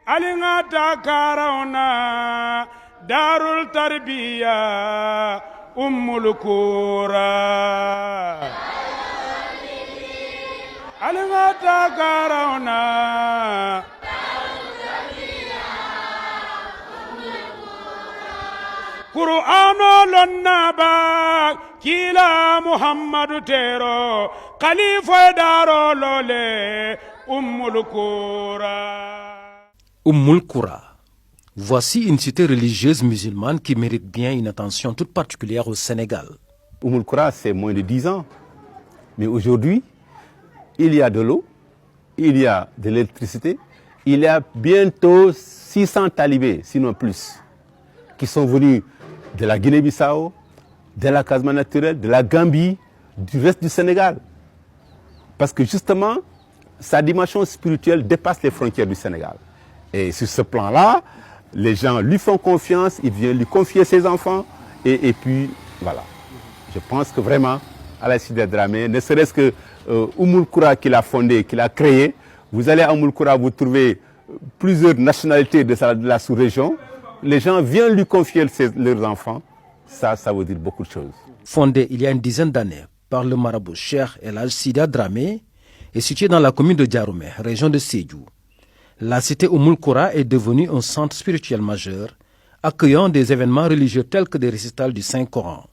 alingata karauna darul tarbiya ummul qura alingata karauna Qur'ano lonnaba kila Muhammadu tero khalifa daro lole ummul Qura. Voici une cité religieuse musulmane qui mérite bien une attention toute particulière au Sénégal. Ummul Qura, c'est moins de 10 ans. Mais aujourd'hui, il y a de l'eau, il y a de l'électricité, il y a bientôt 600 talibés, sinon plus, qui sont venus de la Guinée-Bissau, de la Casamance naturelle, de la Gambie, du reste du Sénégal. Parce que justement, sa dimension spirituelle dépasse les frontières du Sénégal. Et sur ce plan-là, les gens lui font confiance, ils viennent lui confier ses enfants, et puis voilà. Je pense que vraiment, Alassane Dramé, ne serait-ce que Ummul Qura qu'il a fondé, qu'il a créé, vous allez à Ummul Qura, vous trouvez plusieurs nationalités de la sous-région. Les gens viennent lui confier leurs enfants. Ça veut dire beaucoup de choses. Fondé il y a une dizaine d'années par le marabout Cheikh El Hadj Sida Dramé et situé dans la commune de Diaroumé, région de Sédhiou, la cité Ummul Qura est devenue un centre spirituel majeur, accueillant des événements religieux tels que des récitals du Saint-Coran.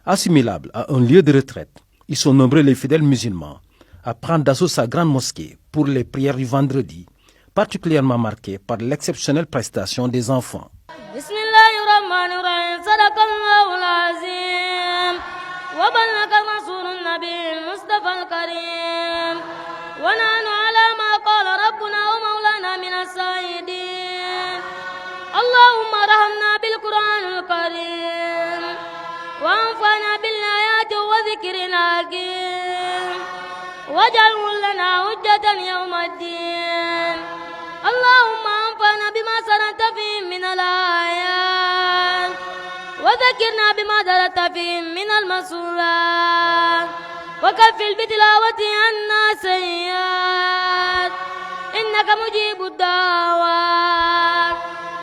Assimilable à un lieu de retraite, ils sont nombreux les fidèles musulmans à prendre d'assaut sa grande mosquée pour les prières du vendredi, particulièrement marquée par l'exceptionnelle prestation des enfants. Bismillahirrahmanirrahim. Sadaqallahul azim. Wa ballagha rasulun nabiyil mustafa al-karim. Wa nahnu ala ma qala rabbuna wa maulana min as-sa'idin. Allahumma rahamna bil Qur'anil karim. Wa anfa'na bil ayati wa dhikril hakim. Waj'alhu lana hujjatan yawmiddin. اللهم انفعنا بما سنت فيه من الآيات وذكرنا بما درت فيه من المسؤولات وكفل بتلاوته عنا سيئات إنك مجيب الدعوات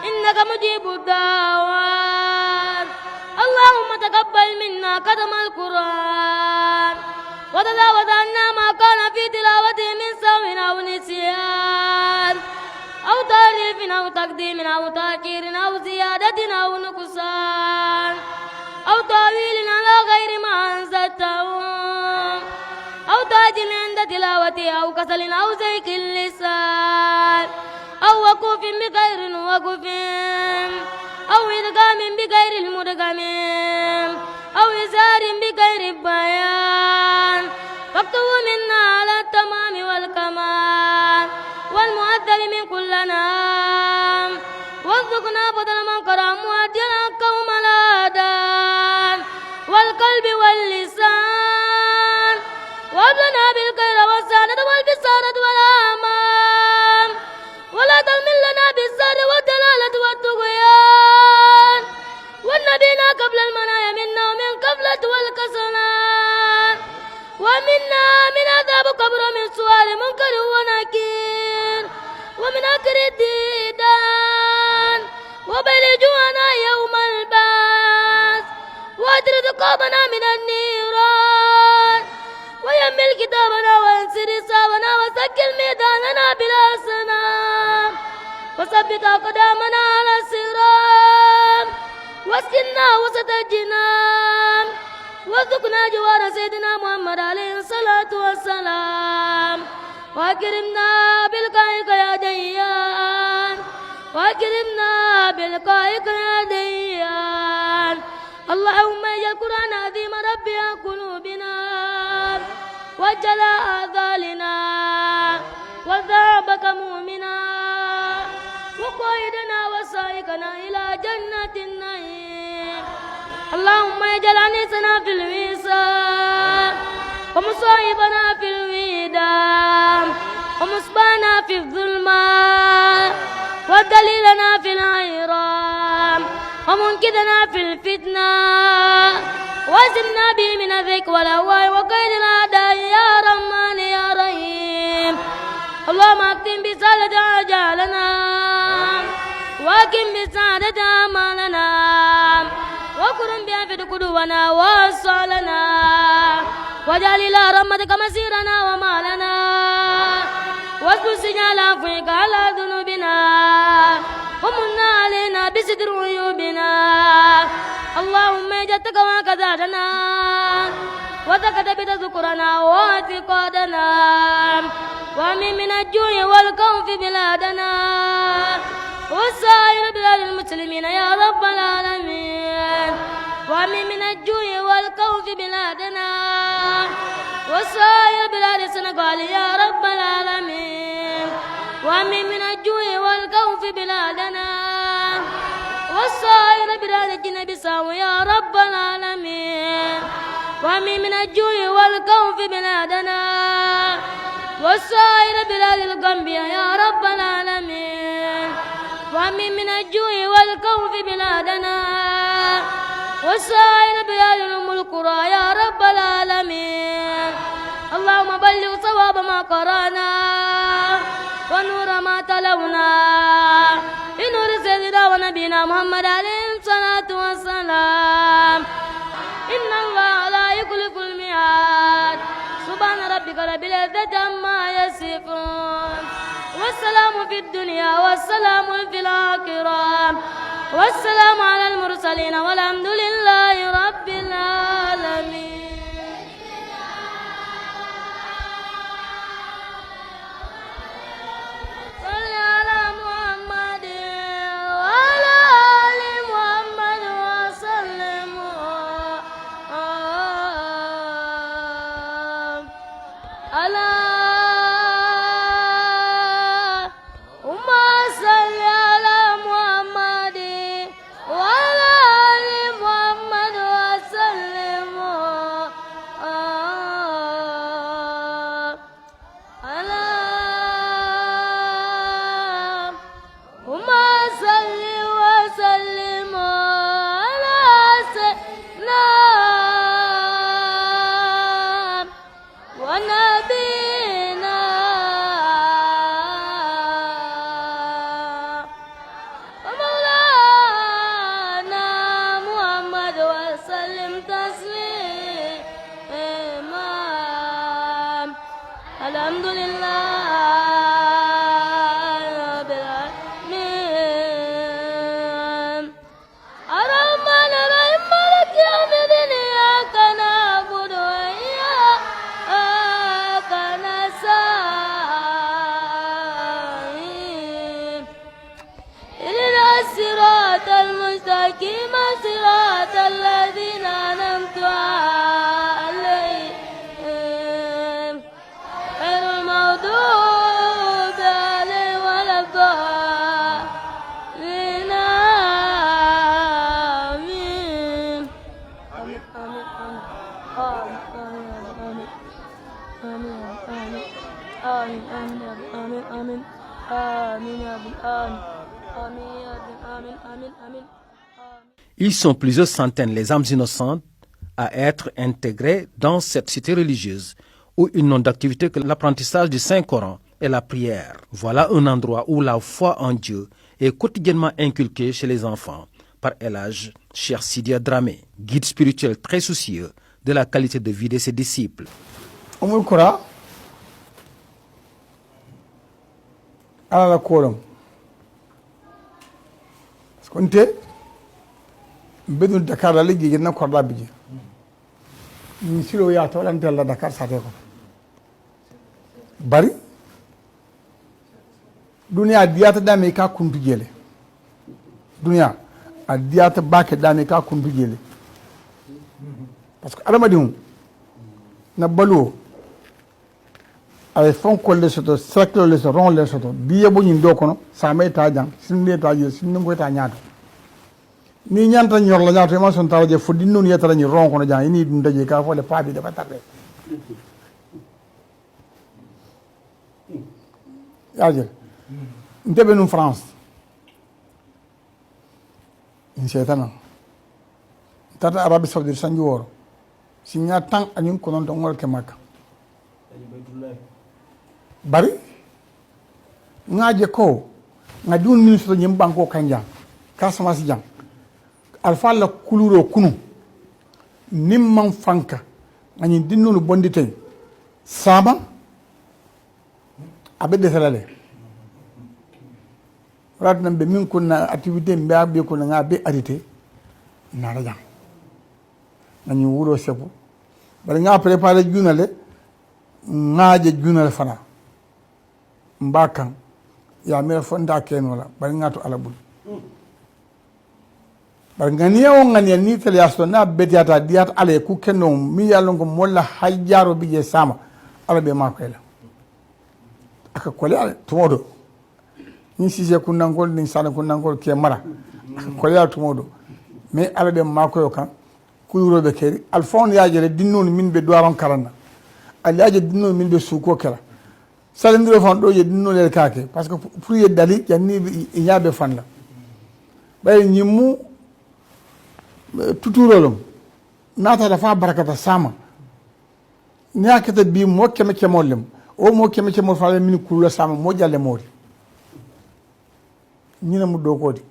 إنك مجيب الدعوات اللهم تقبل منا ختم القرآن وتجاوز عنا ما كان في تلاوته من سهو أو نسيان أو تأليف أو تقديم أو تأخير أو زيادة أو نقصان أو تأويل على غير ما أنزلته أو تأجيل عند تلاوته أو كسل أو زيك اللسان أو وقوف بغير وقوف أو إدغام بغير المدغم أو إزار بغير بيان فاكتب منا على التمام والكمال والمؤذل من كل نام وارزقنا بدل من قرأ مؤجلا قوم الآدان والقلب واللسان وابلنا بالخير والسعادة والبسارة والأمان ولا تحمل لنا بالسر والدلالة والطغيان والنبينا قبل المنايا منا ومن قبلة والكسلان ومنا من عذاب قبر من سؤال منكر ونكير ومن أكر الديدان وبلجونا يوم البعث وأجر رقابنا من النيران ويمل كتابنا وانصر صابنا وسكل ميداننا بلا سنام وثبت أقدامنا على الصراط واسكننا وسط الجنان وارزقنا جوار سيدنا محمد عليه الصلاة والسلام وأكرمنا بالقائق يا ديان وأكرمنا بالقائق يا ديان اللهم اجعل القرآن عظيم ربي قلوبنا وجلاء آذالنا وذهبك مؤمنا وقائدنا وسائقنا إلى جنة النعيم اللهم اجعل أنيسنا في الوصال ومصاحبنا في الودام ومصباحنا في الظلمات ودليلنا في الحيران ومنقذنا في الفتنة وازلنا به من الذك والهواء وقيد الأعداء يا رحمن يا رحيم اللهم اكتم بسالة أجالنا واكم بسعادة أعمالنا وكرم بها في قلوبنا وصالنا واجعل إلى رحمتك مسيرنا ومالنا واذكر سجال عفوك على ذنوبنا ومن علينا بستر عيوبنا اللهم اجعلتك وكذاتنا وتكتبت ذكرنا واعتقادنا ومن الجوع والخوف بلادنا وسائر بلاد المسلمين يا رب العالمين ومن الجوع والخوف بلادنا وسائر بلاد السنغال يا رب العالمين ومن الجوع والخوف بلادنا وسائر بلاد الجنة بساو يا رب العالمين ومن الجوع والخوف بلادنا وسائر بلاد الغامبيا يا رب العالمين ومن الجوع والخوف بلادنا وسائر بلاد القرى يا رب العالمين اللهم بلغ صواب ما قرانا ونور ما تلونا بنور سيدنا ونبينا محمد عليه الصلاة والسلام إن الله لا يخلف الميعاد سبحان ربك رب العزة عما يصفون والسلام في الدنيا والسلام في الآخرة والسلام على المرسلين والحمد لله رب العالمين. صل على محمد وعلى آل محمد وسلم على الحمد لله رب العالمين الرحمن الرحيم مالك يوم الدين إياك نعبد وإياك نستعين اهدنا الصراط المستقيم صراط الذين أنعمت عليهم غير المغضوب عليهم ولا الضالين آمين آمين آمين آمين آمين آمين آمين يا رب آمين آمين يا رب آمين آمين آمين. Ils sont plusieurs centaines, les âmes innocentes, à être intégrées dans cette cité religieuse où ils n'ont d'activité que l'apprentissage du Saint-Coran et la prière. Voilà un endroit où la foi en Dieu est quotidiennement inculquée chez les enfants par El Hadj Cheikh Sidia Dramé, guide spirituel très soucieux de la qualité de vie de ses disciples. Umul Qura ala la kolom skonte bedul Dakar la ligi na korda biji ni silo ya to lan tella Dakar sate ko bari dunia diyata dame ka kuntu jele dunia a diyata bake dame ka kuntu jele parce que adamadimu na baluo ay fonko le soto cercle le soto rond le soto biye bo nyin do kono sa may ta jang sinne ta je sinne ko ta nyaato ni nyanta nyor la nyaato ma son tawaje fo di non yetara ni ron kono jang ni dum daje ka fo le paabi de batarde yaje ndebe no France in setana tata Arabie Saoudite sanji woro si nyatan anyun kono to ngol ke Makka bari ngaje ko nga dun ministre nyim banko kanja Casamance jang alfa la kuluro kunu nimman fanka ani dinnunu bondi tay sama abede salale radna be min kunna activité mbiya be kunna nga be arité nara jang nani wuro sepu bari nga préparer junale ngaaje junale fana mbakan ya mera fonda ken wala bari nga to alabul bari ngani o ngani ni tele asto na betiata diat ale ku kenno mi yalon ko molla hajjaro bije sama alabe makoyla aka kole ale tumodo ni sije kunnangol ni sana kunnangol ke mara aka kole ale tumodo mais alabe makoyo kan kuyuroɓe keri alfon yajere dinnon min ɓe duwaron karanna aliyaje dinnon min ɓe suuko kela salindiro fan ɗo ye dinnolel kake par ce que pour ye dali janni ñaɓe fanla ɓay ñimmu tuturolom natata fa barakata sama ñakata bi mo keme kemollem o mo keme kemol fa min kulula sama mo jalle mori ñina mu ɗo kodi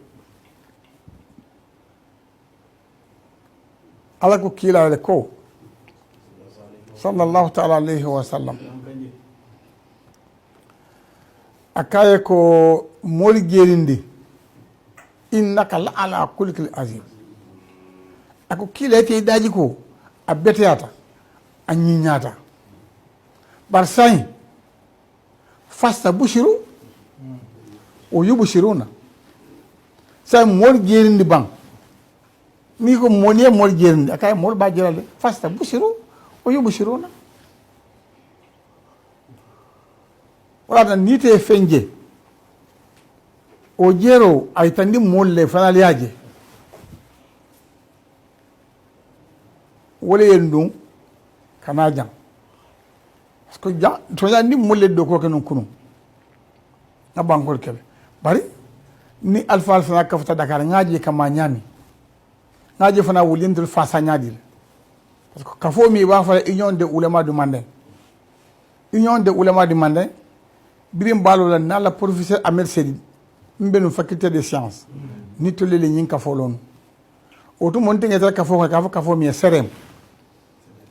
ala ko kiilale ko sallallahu taala alayhi wa sallam akaye ko mooli jeerindi innaka la ala kulikil azim ako kiila te daji ko a beteyata a ñiñata bar sayi fasta bushiru o yubshiruna sayi mooli jeerindi ban ni ko moniye mol jerndi akay mol ba jerale fasta bushiru o yubushiruna wala nite fenje o jero ay tandi molle fanal yaje wala yendum kana jang parce que ja to yandi molle do ko kenon kunu na bankol kebe bari ni alfa alfa kafta Dakar ngaji kama nyami ngaji fana wulintul fasa nyadil parce que kafo mi ba fa union de ulama du mandin union de ulama du mandin birim balo la na la professeur Ahmed Sedi mbenu faculté des sciences ni tolele nyin kafo lon oto monte ngeta kafo mi serem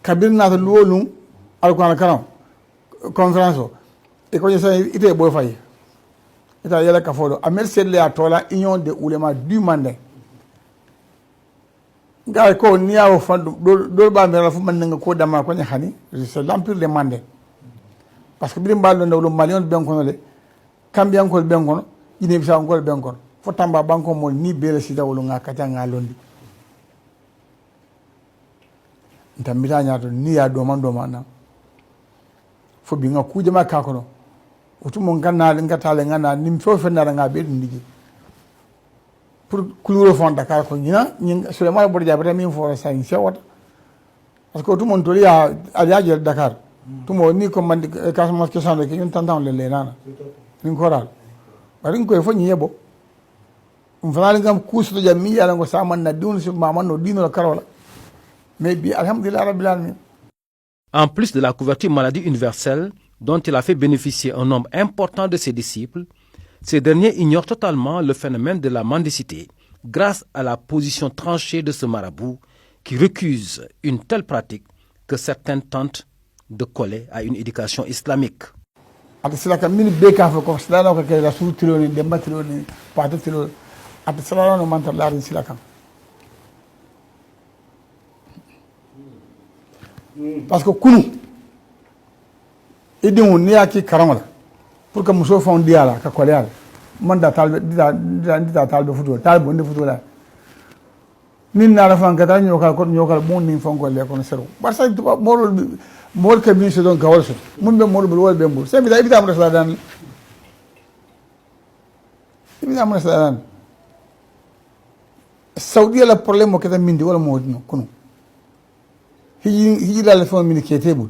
kabir na to lolum alquran karam conférence e ko yesa ite boy fay ita yela kafo do Ahmed Sedi la tola union de ulama du mandin gay ko niyawo fandu do ba mi rafu man nga ko dama ko ni hani c'est l'empire des mandins parce que birim ballo ndawlo malion ben kono le kambian ko ben kono ine bisa ngol ben kono fo tamba banko mo ni bele si dawlo nga kata nga londi ntam mitanya to ni ya do man fo bi nga kuje ma ka kono otu mo ganna ngatale ngana nim fo fe na nga be dum pour kuluro fond Dakar ko ñina ñi Souleymane Bodo Diaby min fo sa ci wata parce que tout mon tori ya aliaje Dakar tout mo ni ko man Casamance ke sande ke ñun tantan le nana ni ko ral bari ko fo ñi yebo fana ngam kuusto jammi yala ngo saman na dun su maman no dino la karola mais bi alhamdulillah rabbil alamin. En plus de la couverture maladie universelle dont il a fait bénéficier un nombre important de ses disciples, ces derniers ignorent totalement le phénomène de la mendicité grâce à la position tranchée de ce marabout qui récuse une telle pratique que certains tentent de coller à une éducation islamique. Parce que kunu idin ni yaki karamala pour que muso fon diala ka koleal man da talbe dida talbe futu talbe onde futu la nin na la fan ka tan nyokal bon nin fon ko le ko sero barsa mol ke bin se don ka wolso mun be mol wol be mbul se bi da ibita mo sala dan ibita mo sala dan saudi la problème ko tan mindi wala mo dino kunu hi la fon min ke tebul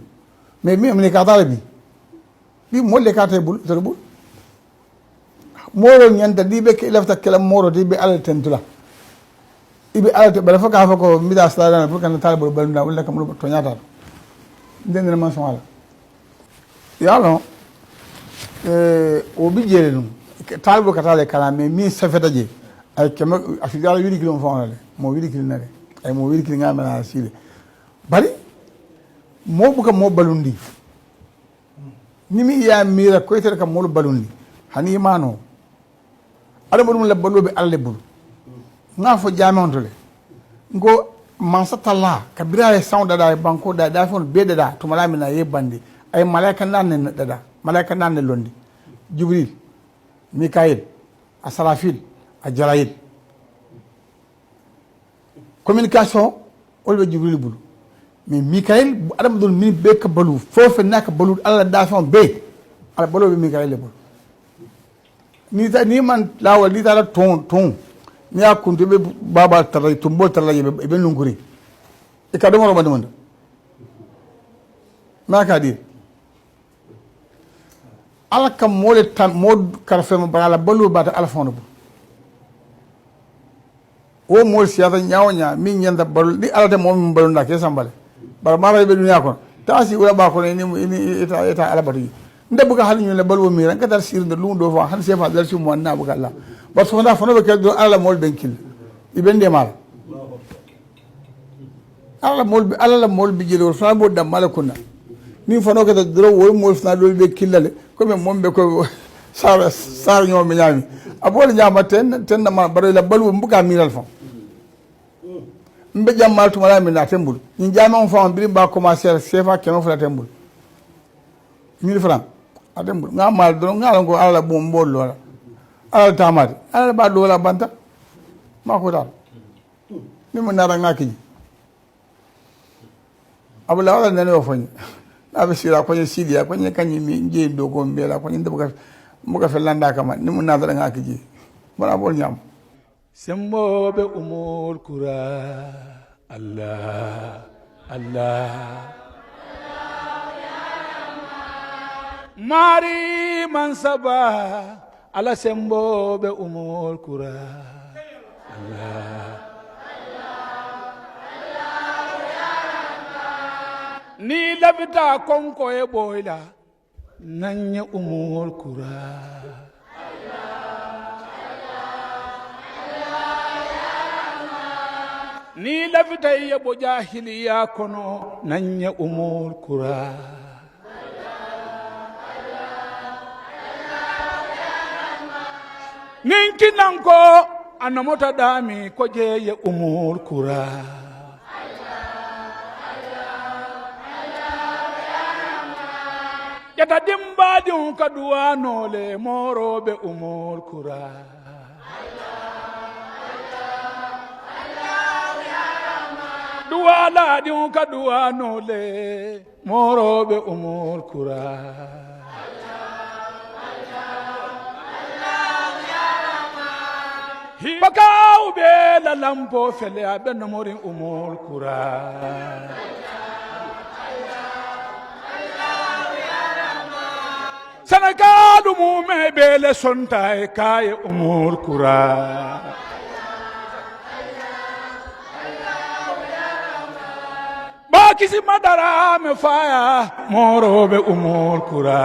mais mi amne ka talbi bi molle ka tebul terbul moro nyanta dibe ke lafta kala moro dibe ala tentula ibe ala te bala faka fako mida sala pour kan talbo balunda wala kam to nyata den man so ala yalo o bi jere dum talbo ka tale kala mais mi safeta je ay kema afidala wili kilon fonale mo wili kilnare ay mo wili kil ngama na sile bari mo buka mo balundi nimi ya mira ko tere kam mo balundi hani mano ada mo la balobe alle bulu nga fo jame on tole ngo mansa talla kabira e sound da banko da fon be da to malami na ye bandi ay malaika nan da malaika nan londi jibril mikael asrafil ajrail communication olbe jibril bulu mais mikael adam dol min be ka balu fofe nak balu alla da fon be ala balu be mikael le bulu ni man lawal ni tala ton ni akuntu be baba tala tumbo tala be lunguri e ka do mo badum ma ka di ala kam mole tan mod karfe mo bala balu bata ala fono o mol siata nyawnya min nyanda balu di ala de mom balu na ke sambale bar mara be dunya ko tasi wala ba ko ni eta ala batu nde buga hal ñu le balu mi ran ka dal sir de lu do fa han sefa dal ci mo na buga la bar so na fono be ke do ala mol ben kil ibende mal ala mol bi jelo fa bo dam malakuna ni fono ke do wo mol fa do be kilale ko me mombe ko sar ñoo mi ñami abol ñama ten na ma bare la balu mbuka miral fa mbe jammal to mala mi na tembul ni jama on fa bi ba commencer sefa keno fa tembul 1000 francs atembul nga mal do nga ngo ala bo mbol lola ala tamati ala ba do la banta ma ko dal ni mo nara ngaki abula wala nene o fani abe sira ko ni sidia ko ni kanyi mi nje do ko mbela ko ni ndebuka muka felanda kama ni mo nara ngaki ji bana bol nyam sembo be umul kura Allah Allah mari mansaba ala sembo be umul kura Allah ni labita konko e boyla nanya umul kura ni labita ye bo jahiliya kono nanya umul kura ninki nanko anamota dami ko je ye umul kura yata dimba diun kadua nole moro be umul kura duala diun kadua nole moro be umul kura bakaw be la lampo fele abe no morin umul kura Senegal mu me be le sonta e kay umul kura ba kisi madara me faya moro be umul kura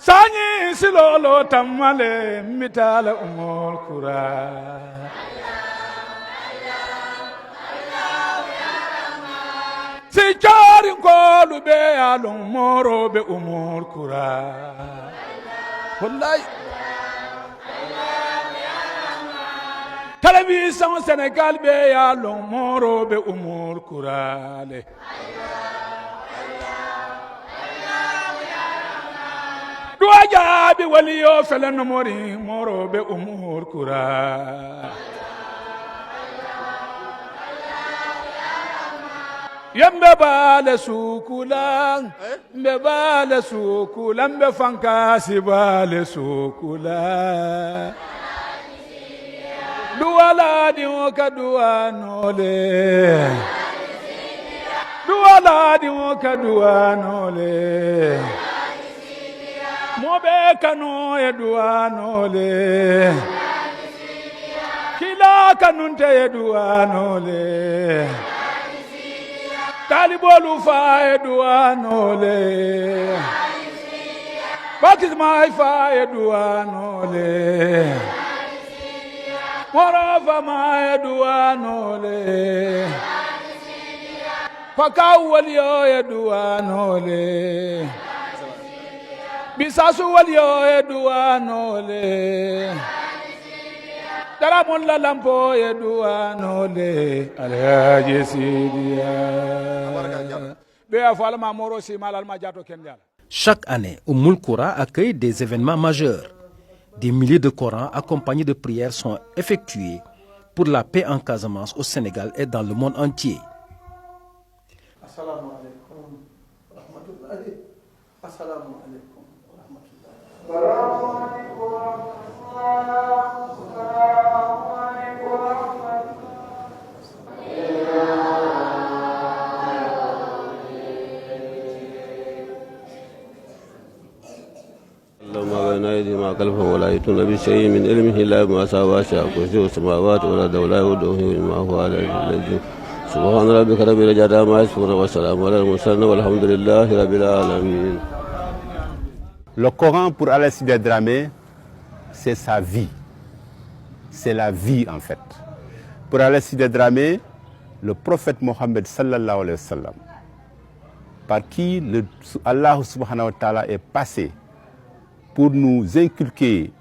Sani silolo tamale mitala umul kura Si jari ngolu be alon moro be umul kura wallahi Télévision Sénégal be alon moro be umul kura le Duaja bi waliyo fele no mori moro be umul kura Yembe bale sukula mbe bale sukula mbe fankasi bale sukula Duala di woka duanole Duala di woka duanole Mobe kanu eduanole Kila kanunte eduanole Talibolu fa eduanole Bakisma ifa eduanole. Morova ma eduanole. Pakau walio eduanole. Bisasu walio eduanole. Daramon la lampo eduanole. Alhaji Sidia. Be afala ma moro si malal ma jato kendiala. Chaque année, Oumoul Koura accueille des événements majeurs. Des milliers de Corans accompagnés de prières sont effectués pour la paix en Casamance, au Sénégal et dans le monde entier. Assalamu alaikum wa rahmatullahi. Assalamu alaikum wa ما بين أيديهم وما خلفهم ولا يأتون بشيء من علمه إلا بما شاء وسع كرسيه السماوات والأرض ولا يؤوده حفظهما وهو على العلي سبحان ربك رب العزة عما يصفون والسلام على المرسلين والحمد لله رب العالمين. Le Coran pour Alassida Dramé, c'est sa vie. C'est la vie en fait. Pour Alassida Dramé, le prophète Mohammed sallallahu alayhi wa sallam, par qui Allah subhanahu wa ta'ala est passé pour nous inculquer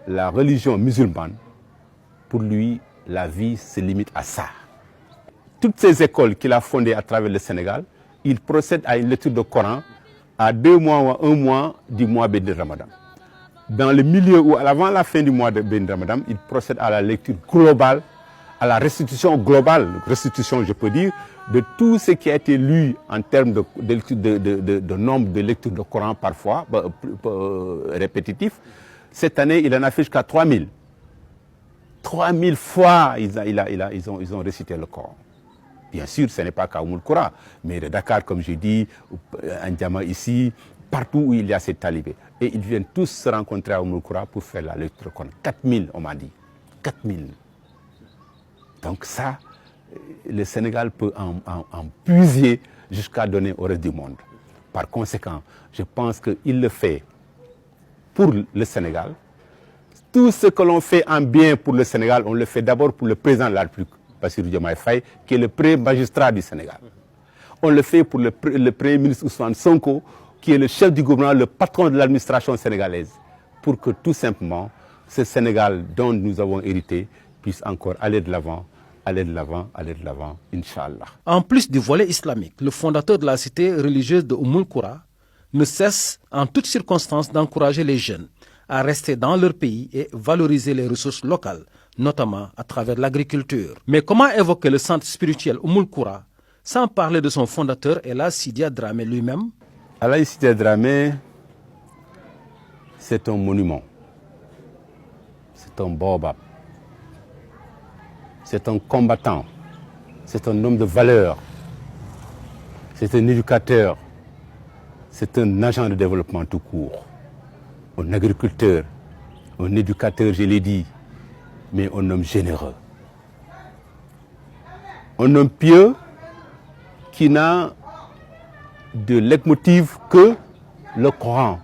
la religion musulmane, pour lui, la vie se limite à ça. Toutes ces écoles qu'il a fondées à travers le Sénégal, il procède à une lecture du Coran à 2 mois ou à 1 mois du mois béni Ramadan. Dans le milieu ou avant la fin du mois de béni Ramadan, il procède à la lecture globale, à la restitution globale, restitution je peux dire, de tout ce qui a été lu en termes de nombre de lectures de Coran parfois, répétitif. Cette année, il en a fait jusqu'à 3000. 3000 fois, ils ont récité le Coran. Bien sûr, ce n'est pas qu'à Oumoul Koura, mais de Dakar, comme je dis, à N'Djamena ici, partout où il y a ces talibés. Et ils viennent tous se rencontrer à Oumoul Koura pour faire la lecture du Coran. 4000, on m'a dit. 4000. Donc ça, le Sénégal peut en puiser jusqu'à donner au reste du monde. Par conséquent, je pense qu'il le fait pour le Sénégal. Tout ce que l'on fait en bien pour le Sénégal, on le fait d'abord pour le président de la République, Bassirou Diomaye Faye, qui est le premier magistrat du Sénégal. On le fait pour le premier ministre Ousmane Sonko, qui est le chef du gouvernement, le patron de l'administration sénégalaise, pour que tout simplement ce Sénégal dont nous avons hérité puisse encore aller de l'avant, Inch'Allah. En plus du volet islamique, le fondateur de la cité religieuse de Oumoul Koura ne cesse en toutes circonstances d'encourager les jeunes à rester dans leur pays et valoriser les ressources locales, notamment à travers l'agriculture. Mais comment évoquer le centre spirituel Oumoul Koura sans parler de son fondateur El Sidia Dramé lui-même? El Sidia Dramé, c'est un monument, c'est un baobab. C'est un combattant, c'est un homme de valeur, c'est un éducateur, c'est un agent de développement tout court, un agriculteur, un éducateur, je l'ai dit, mais un homme généreux. Un homme pieux qui n'a de leitmotiv que le Coran.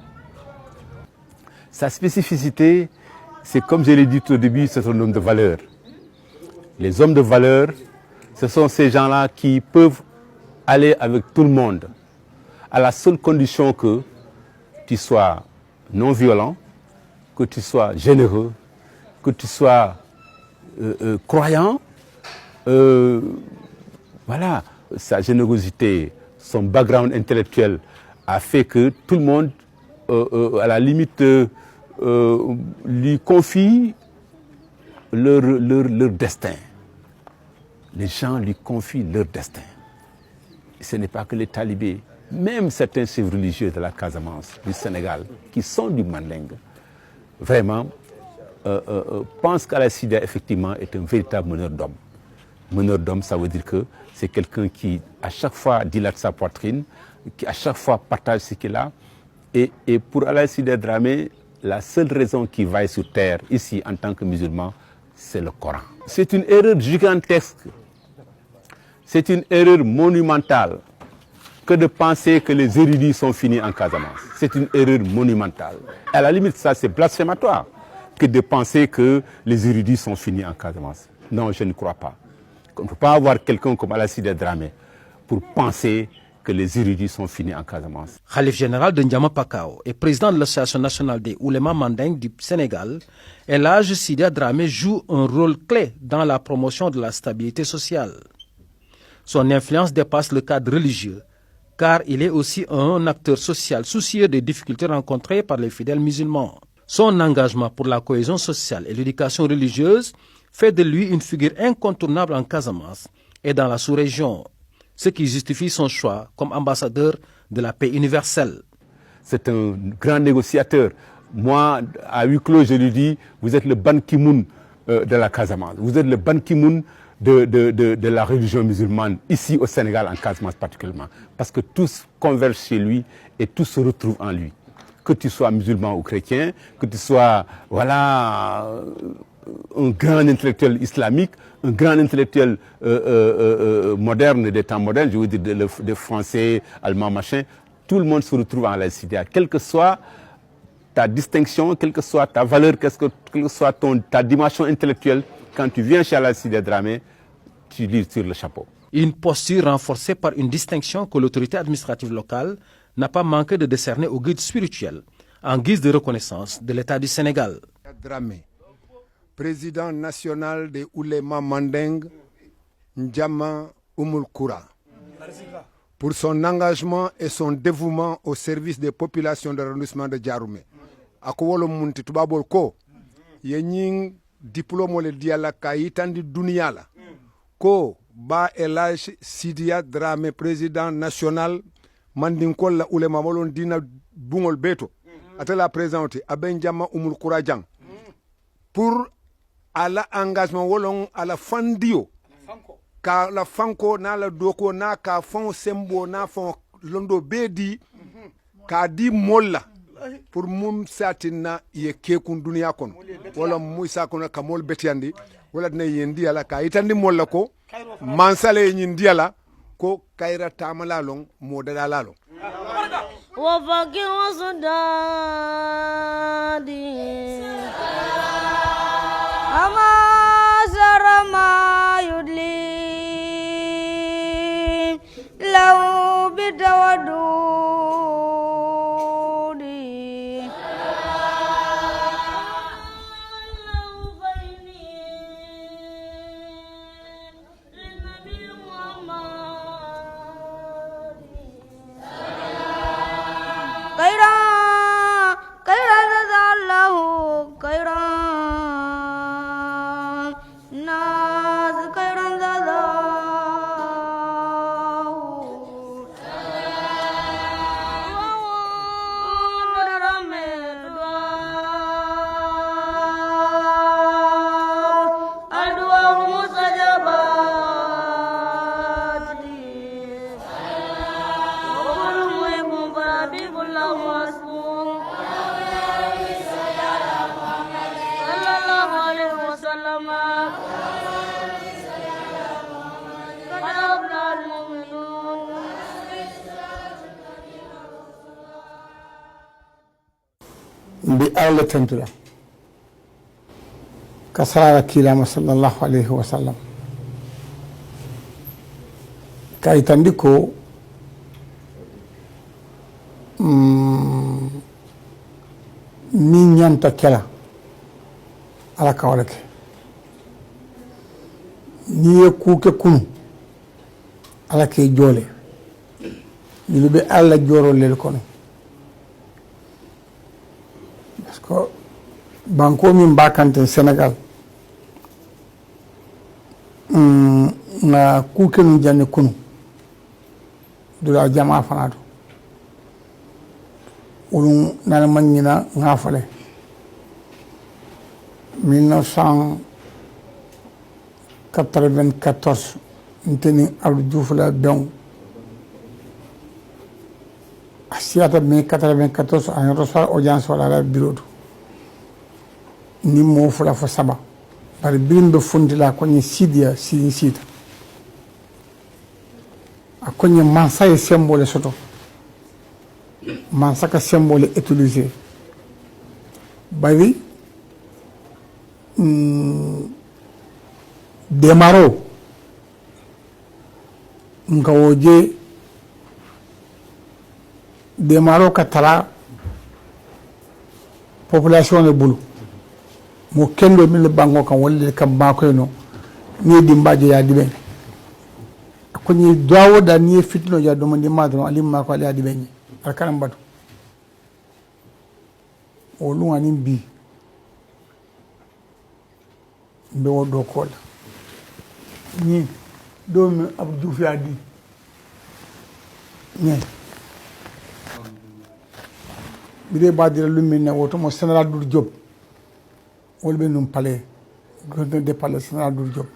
Sa spécificité, c'est comme je l'ai dit tout au début, c'est un homme de valeur. Les hommes de valeur, ce sont ces gens-là qui peuvent aller avec tout le monde, à la seule condition que tu sois non violent, que tu sois généreux, que tu sois croyant. Voilà, sa générosité, son background intellectuel a fait que tout le monde, à la limite, lui confie leur destin. Les gens lui confient leur destin. Et ce n'est pas que les talibés, même certains chefs religieux de la Casamance, du Sénégal, qui sont du Mandingue, vraiment pensent qu'El Sidia effectivement est un véritable meneur d'hommes. Meneur d'hommes, ça veut dire que c'est quelqu'un qui à chaque fois dilate sa poitrine, qui à chaque fois partage ce qu'il a. Et pour El Sidia Dramé, la seule raison qu'il vaille sur terre, ici en tant que musulman, c'est le Coran. C'est une erreur gigantesque. C'est une erreur monumentale que de penser que les érudits sont finis en Casamance. C'est une erreur monumentale. À la limite, ça c'est blasphématoire que de penser que les érudits sont finis en Casamance. Non, je ne crois pas. On ne peut pas avoir quelqu'un comme Alassane Dramé pour penser que les érudits sont finis en Casamance. Khalif général de Ndiama Pakao et président de l'Association nationale des oulémas mandingues du Sénégal, El Hadj Sidia Dramé joue un rôle clé dans la promotion de la stabilité sociale. Son influence dépasse le cadre religieux, car il est aussi un acteur social soucieux des difficultés rencontrées par les fidèles musulmans. Son engagement pour la cohésion sociale et l'éducation religieuse fait de lui une figure incontournable en Casamance et dans la sous-région, ce qui justifie son choix comme ambassadeur de la paix universelle. C'est un grand négociateur. Moi, à huis clos, je lui dis, vous êtes le Ban Ki-moon de la Casamance. Vous êtes le Ban Ki-moon de la religion musulmane, ici au Sénégal, en Casamance particulièrement. Parce que tous convergent chez lui et tous se retrouvent en lui. Que tu sois musulman ou chrétien, que tu sois, voilà, un grand intellectuel islamique, un grand intellectuel moderne des temps modernes, je veux dire des Français, Allemands, machin, tout le monde se retrouve en Al-Sidia. Quelle que soit ta distinction, quelle que soit ta valeur, quelle que soit ta dimension intellectuelle, quand tu viens chez Al-Sidia Dramé, tu lis sur le chapeau. Une posture renforcée par une distinction que l'autorité administrative locale n'a pas manqué de décerner au guide spirituel en guise de reconnaissance de l'État du Sénégal. Dramé, président national des oulémas mandingues Ndiama Oumoul Koura, pour son engagement et son dévouement au service des populations de l'arrondissement de Diaroumé. Akowolo munti tubabol ko yenying diplôme le diala ka yitandi dunia la ko ba El Hadj Sidia Dramé président national mandinkol la ulema molon dina bungol beto atela présenté aben Ndiama Oumoul Koura jang pour à la engagement wolon à la fandio ka la fanko na la doko na ka fon sembo na fon londo bedi ka di molla pour mum satina ye kekun dunia kon wala muy sakona ka mol betiandi wala ne yendi ala ka itandi molla ko mansale nyindi ala ko kayra tamala long modala lalo wa faqir wa sudadi ama zarama yudli law bidawadudi law bayni linabi muhammad kaira kaira dadallahu kaira mbi Allah tentira ka sarara kilama sallallahu alayhi wa sallam kay tandi ko ni ñanta kela ala kawlake ni ye kuke kunu ala ke jole ni be alla joro lel kono parce que banko min bakante Sénégal na kuke nu janne kunu dula jama fanato ulun nana mañina ngafale 1994 nteni Abdou Diouf la don asiata 1994 an reçoit audience wala la bureau ni mo fula fo saba bari birim be fundi la ko ni Sidia sita akonye mansa ye symbole soto mansa ka symbole utiliser bari demaro nga woje demaro ka tara population le bulu mo kendo min le bango kan wolle kam bako no ni dimbaje ya diben ko ni dawo da ni fitno ya do mandi madro alim ma ko ali diben al kanam batu o lu anim bi do do ko la ni do mi abdou fi adi ni bide badira lumine woto mo général Doudou Diop wolbe num palais gouverneur de palais général Doudou Diop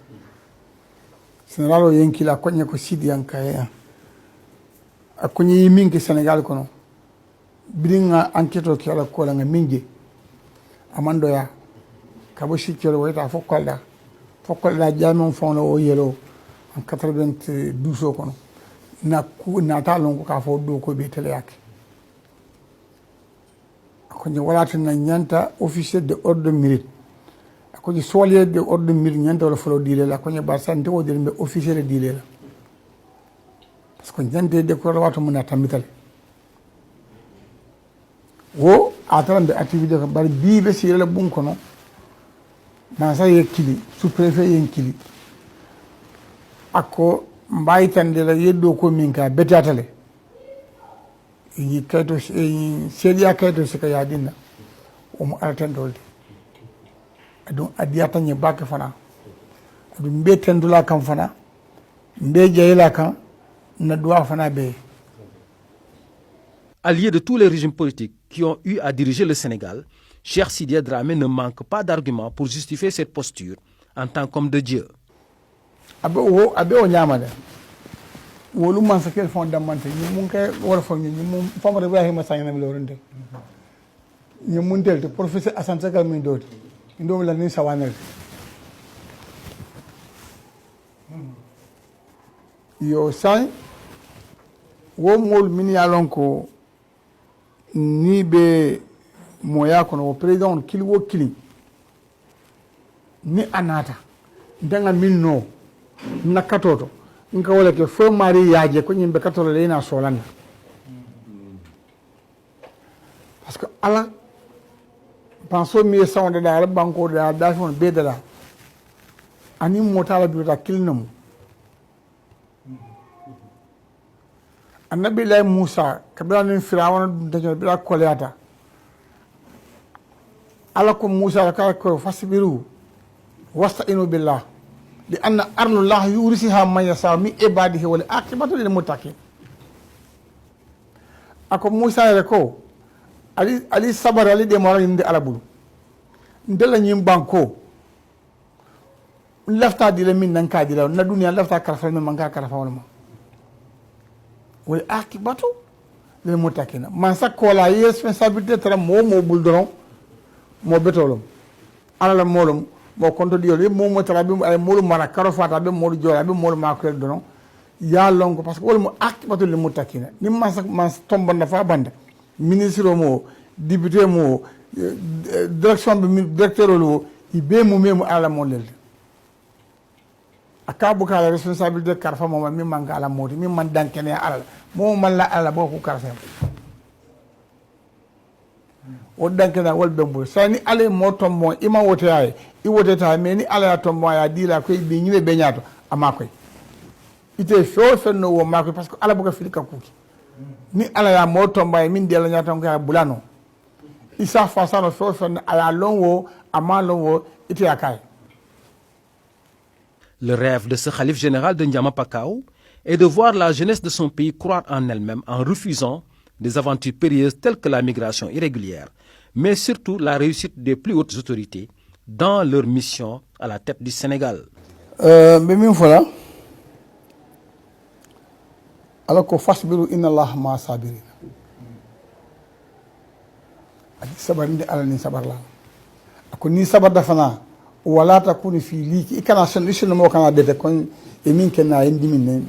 général o yenkila konya ko sidi yankaya akonyi yiminke Sénégal kono biringa enquête o kala ko la mingi amando ya kabo sikelo wayta fokolda jamon fono o yelo en 92 o kono na ku na talon ko ka fo do ko be tele yak akonyi walata na nyanta officier de ordre de mérite akonyi solier de ordre de mérite nyanta wala folo dile la akonyi barsante o dire be officier de dile la parce que nyante de ko wato mun atamital wo atarambe activité ko bari bibe sirele bun kono mansa ye kili sous préfet yen kili akko mbaytande la yeddo ko min ka betatale yi kayto sedia kayto sika yadinna o mo altandolde adon adiyata nye bak fana adon mbe tendula kam fana mbe jeyla kan na doa fana be. Allié de tous les régimes politiques qui ont eu à diriger le Sénégal, Cheikh Sidia Dramé ne manque pas d'arguments pour justifier cette posture en tant qu'homme de Dieu. Abe o nyamade wolu man sa kel fondamental ni mun kay wala fo ni mun fam Ibrahima Sagna mi lorunde ni mun telte professeur Assane Sakal min doti ndo la ni sawanel yo say wo mol min yalon ko ni be moya kono président kili wo kili ni anata danga min no nakatoto nka wala ke fo mari yaaje ko nyimbe katolo le na solana parce que ala penso mi sawde da banko da fon bedala ani motala bi ta kilnum annabi lay Musa kabila nin firawna dañu bila koleata ala ko Musa ka ko fasbiru wasta'inu billah li anna arlullah yurisiha man yasa mi ibadihi wal aqibatu lil muttaqin ako Musa re ko ali sabar ali de mara yinde alabulu ndela nyim banko lafta dile min nan ka dile na duniya lafta karfa min man ka karfa wala wal aqibatu lil muttaqin man sakola responsabilité tara mo buldoron mo betolom ala molum mo konto diol e mo tara bi ay molu mara karo fata be molu jola be molu ma ko donon ya longo parce que wol mo aqibatu lil muttaqin ni man tomba na fa banda ministre mo député mo direction bi directeur lo ibe mo memo ala mo lel akabu kala responsabilité karfa mo mi man ala moti mi man dankene ala mo man la ala boku karfa o dankena wol bembo sani ale mo tombo ima wote ay I wote ta me ni ala tombo ya dila ko bi nyibe benyato amakoy ite fo no wo makoy parce que ala buka filika kuki ni ala ya mo tombo ay min dela nyata ko bulano isa fasano fo ala lonwo amalonwo ite yakay. Le rêve de ce khalife général de Ndiama Pakao est de voir la jeunesse de son pays croire en elle-même en refusant des aventures périlleuses telles que la migration irrégulière, mais surtout la réussite des plus hautes autorités dans leur mission à la tête du Sénégal. Min fola ala ko fasbiru inna Allah ma sabirin adi sabar ndi ala ni sabar la ko ni sabar dafana wala takuni fi liki ikana solution mo kana de kon e min kenna indi min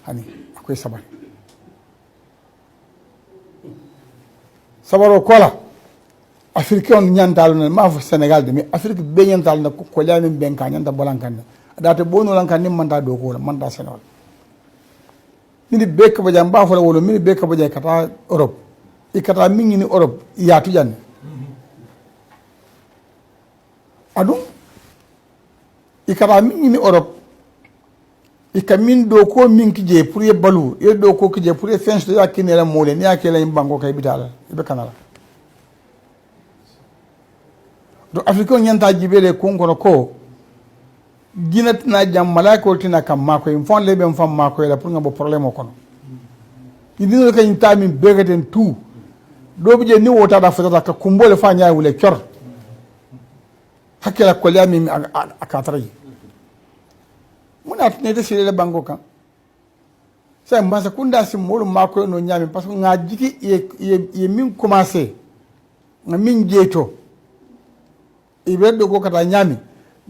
hani akoy sabari sabaro kola afrique on nyantal ne ma fo sénégal de mais afrique be nyantal na ko lami benka nyanta bolankan date bono lan kan ni manda do ko manda sénégal ni be ko bajam ba fo la wolo mi be ko bajay kata europe ikata mingi ni europe yaatu janne adu ikata mingi ni europe ikamin do ko min kije pour ye balu ye do ko kije pour ye fench de yakine la mole ni yakela imbango kay bitala ibe kanala do afrique nyanta jibele ko ngono ko ginat na jam malaiko tina kam mako en fon lebe en fam mako la pour ngabo problème ko no idino kay tami begaten tout do bije ni wota da fata ka kumbole fa nyaay wule kyor hakela ko lami akatray muna ne de sile bango kan sai mbasa kunda sim molu mako no nyami parce que nga jiki ye min commencer nga min jeto ibe do ko kata nyami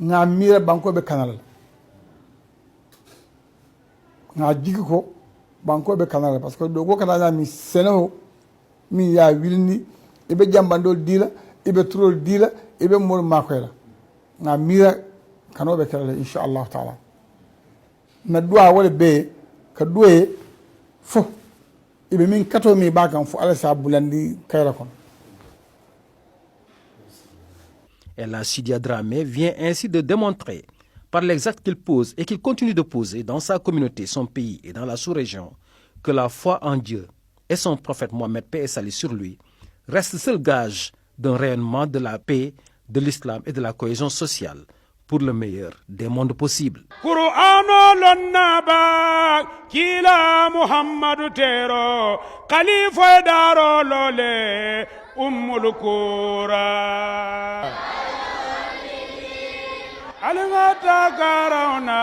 nga mira banko be kanal nga jiki ko banko be kanal parce que do ko kata nyami seno mi ya wilni ibe jambando dila ibe trol dila ibe molu mako la nga mira kanobe kala inshallah taala na duwa wala be ka duwe fo ibe min kato mi bakan fo ala sa bulandi kayra kon. El Sidia Dramé vient ainsi de démontrer par les actes qu'il pose et qu'il continue de poser dans sa communauté, son pays et dans la sous-région que la foi en Dieu et son prophète Mohammed, paix et salut sur lui, reste le seul gage d'un rayonnement de la paix, de l'islam et de la cohésion sociale pour le meilleur des mondes possibles. Qur'ano lonnaba kila Muhammadu tero khalifa daro lole ummul qura alingata karona